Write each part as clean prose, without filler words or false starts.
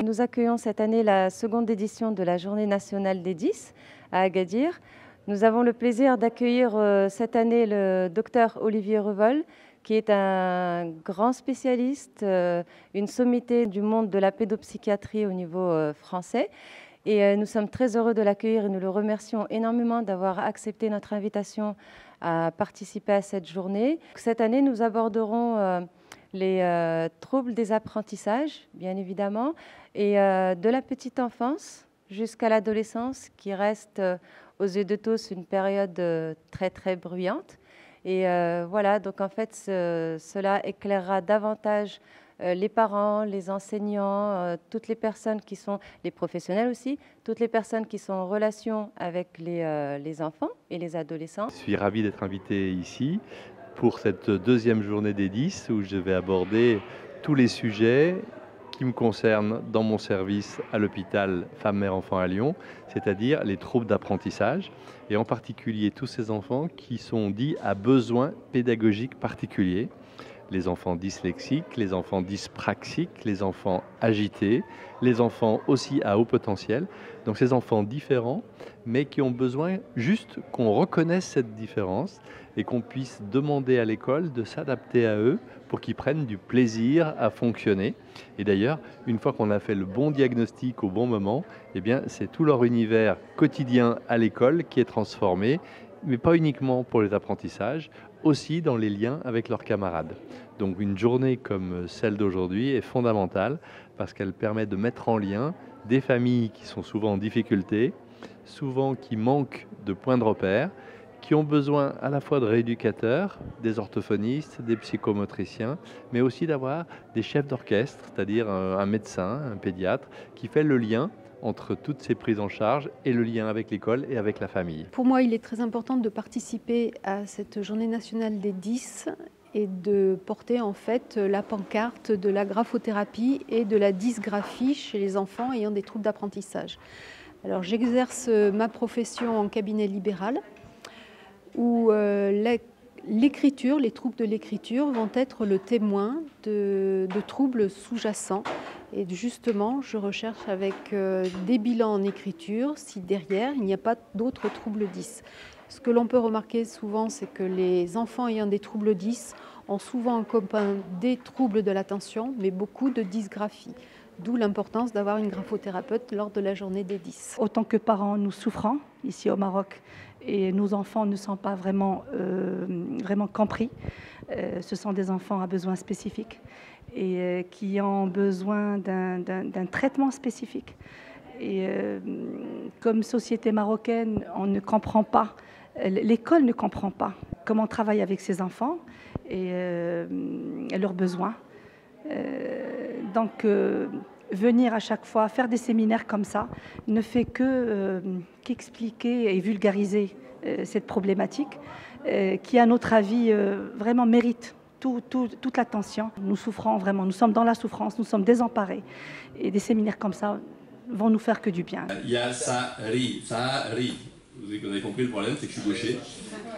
Nous accueillons cette année la seconde édition de la Journée nationale des 10 à Agadir. Nous avons le plaisir d'accueillir cette année le docteur Olivier Revol, qui est un grand spécialiste, une sommité du monde de la pédopsychiatrie au niveau français. Et nous sommes très heureux de l'accueillir et nous le remercions énormément d'avoir accepté notre invitation à participer à cette journée. Cette année, nous aborderons les troubles des apprentissages, bien évidemment, et de la petite enfance jusqu'à l'adolescence, qui reste aux yeux de tous une période très très bruyante. Et voilà, donc en fait, cela éclairera davantage les parents, les enseignants, toutes les personnes qui sont, les professionnels aussi, toutes les personnes qui sont en relation avec les enfants et les adolescents. Je suis ravi d'être invité ici pour cette deuxième journée des 10 où je vais aborder tous les sujets qui me concernent dans mon service à l'hôpital Femmes, Mères, Enfants à Lyon, c'est-à-dire les troubles d'apprentissage et en particulier tous ces enfants qui sont dits à besoins pédagogiques particuliers. Les enfants dyslexiques, les enfants dyspraxiques, les enfants agités, les enfants aussi à haut potentiel. Donc ces enfants différents, mais qui ont besoin juste qu'on reconnaisse cette différence et qu'on puisse demander à l'école de s'adapter à eux pour qu'ils prennent du plaisir à fonctionner. Et d'ailleurs, une fois qu'on a fait le bon diagnostic au bon moment, eh bien, c'est tout leur univers quotidien à l'école qui est transformé, mais pas uniquement pour les apprentissages, aussi dans les liens avec leurs camarades. Donc une journée comme celle d'aujourd'hui est fondamentale parce qu'elle permet de mettre en lien des familles qui sont souvent en difficulté, souvent qui manquent de points de repère, qui ont besoin à la fois de rééducateurs, des orthophonistes, des psychomotriciens, mais aussi d'avoir des chefs d'orchestre, c'est-à-dire un médecin, un pédiatre, qui fait le lien entre toutes ces prises en charge et le lien avec l'école et avec la famille. Pour moi, il est très important de participer à cette journée nationale des 10 et de porter en fait la pancarte de la graphothérapie et de la dysgraphie chez les enfants ayant des troubles d'apprentissage. Alors j'exerce ma profession en cabinet libéral où l'écriture, les troubles de l'écriture vont être le témoin de troubles sous-jacents. Et justement, je recherche avec des bilans en écriture si derrière, il n'y a pas d'autres troubles 10. Ce que l'on peut remarquer souvent, c'est que les enfants ayant des troubles 10 ont souvent en commun des troubles de l'attention, mais beaucoup de dysgraphie. D'où l'importance d'avoir une graphothérapeute lors de la journée des 10. Autant que parents, nous souffrons ici au Maroc et nos enfants ne sont pas vraiment compris. Ce sont des enfants à besoins spécifiques et qui ont besoin d'un traitement spécifique. Et comme société marocaine, on ne comprend pas, l'école ne comprend pas comment on travaille avec ces enfants et leurs besoins. Donc, venir à chaque fois faire des séminaires comme ça ne fait qu'expliquer et vulgariser cette problématique qui, à notre avis, vraiment mérite toute l'attention. Nous souffrons vraiment, nous sommes dans la souffrance, nous sommes désemparés. Et des séminaires comme ça vont nous faire que du bien. Il y a ça rit. Vous avez compris le problème, c'est que je suis gaucher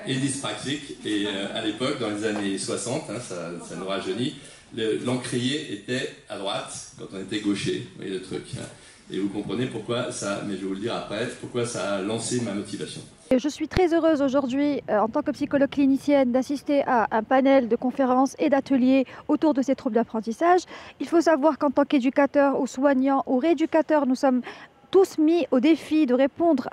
et dyspraxique. Et à l'époque, dans les années 60, ça nous rajeunit, l'encrier était à droite quand on était gaucher. Vous voyez le truc. Et vous comprenez pourquoi ça, mais je vais vous le dire après, pourquoi ça a lancé ma motivation. Je suis très heureuse aujourd'hui, en tant que psychologue clinicienne, d'assister à un panel de conférences et d'ateliers autour de ces troubles d'apprentissage. Il faut savoir qu'en tant qu'éducateur ou soignant ou rééducateur, nous sommes tous mis au défi de répondre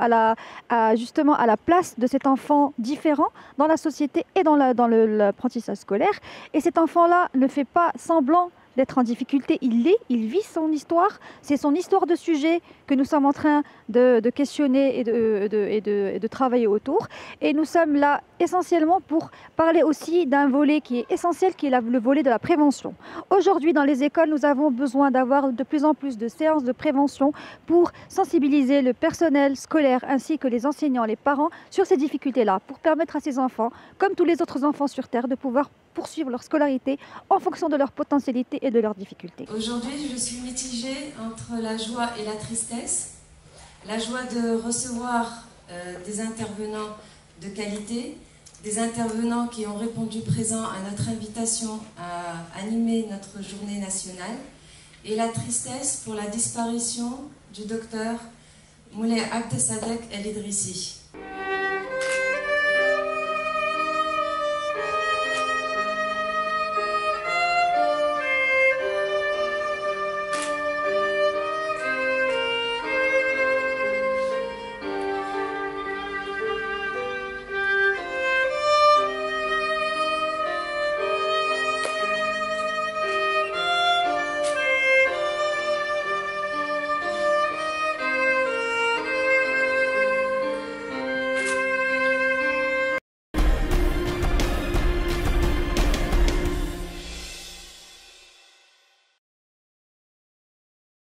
justement à la place de cet enfant différent dans la société et dans l'apprentissage scolaire. Et cet enfant-là ne fait pas semblant d'être en difficulté, il vit son histoire, c'est son histoire de sujet que nous sommes en train de questionner et de travailler autour. Et nous sommes là essentiellement pour parler aussi d'un volet qui est essentiel, qui est le volet de la prévention. Aujourd'hui, dans les écoles, nous avons besoin d'avoir de plus en plus de séances de prévention pour sensibiliser le personnel scolaire ainsi que les enseignants, les parents sur ces difficultés-là, pour permettre à ces enfants, comme tous les autres enfants sur Terre, de pouvoir poursuivre leur scolarité en fonction de leur potentialité et de leurs difficultés. Aujourd'hui, je suis mitigée entre la joie et la tristesse. La joie de recevoir des intervenants de qualité, des intervenants qui ont répondu présent à notre invitation à animer notre journée nationale et la tristesse pour la disparition du docteur Moulay Abdesadek El Idrissi.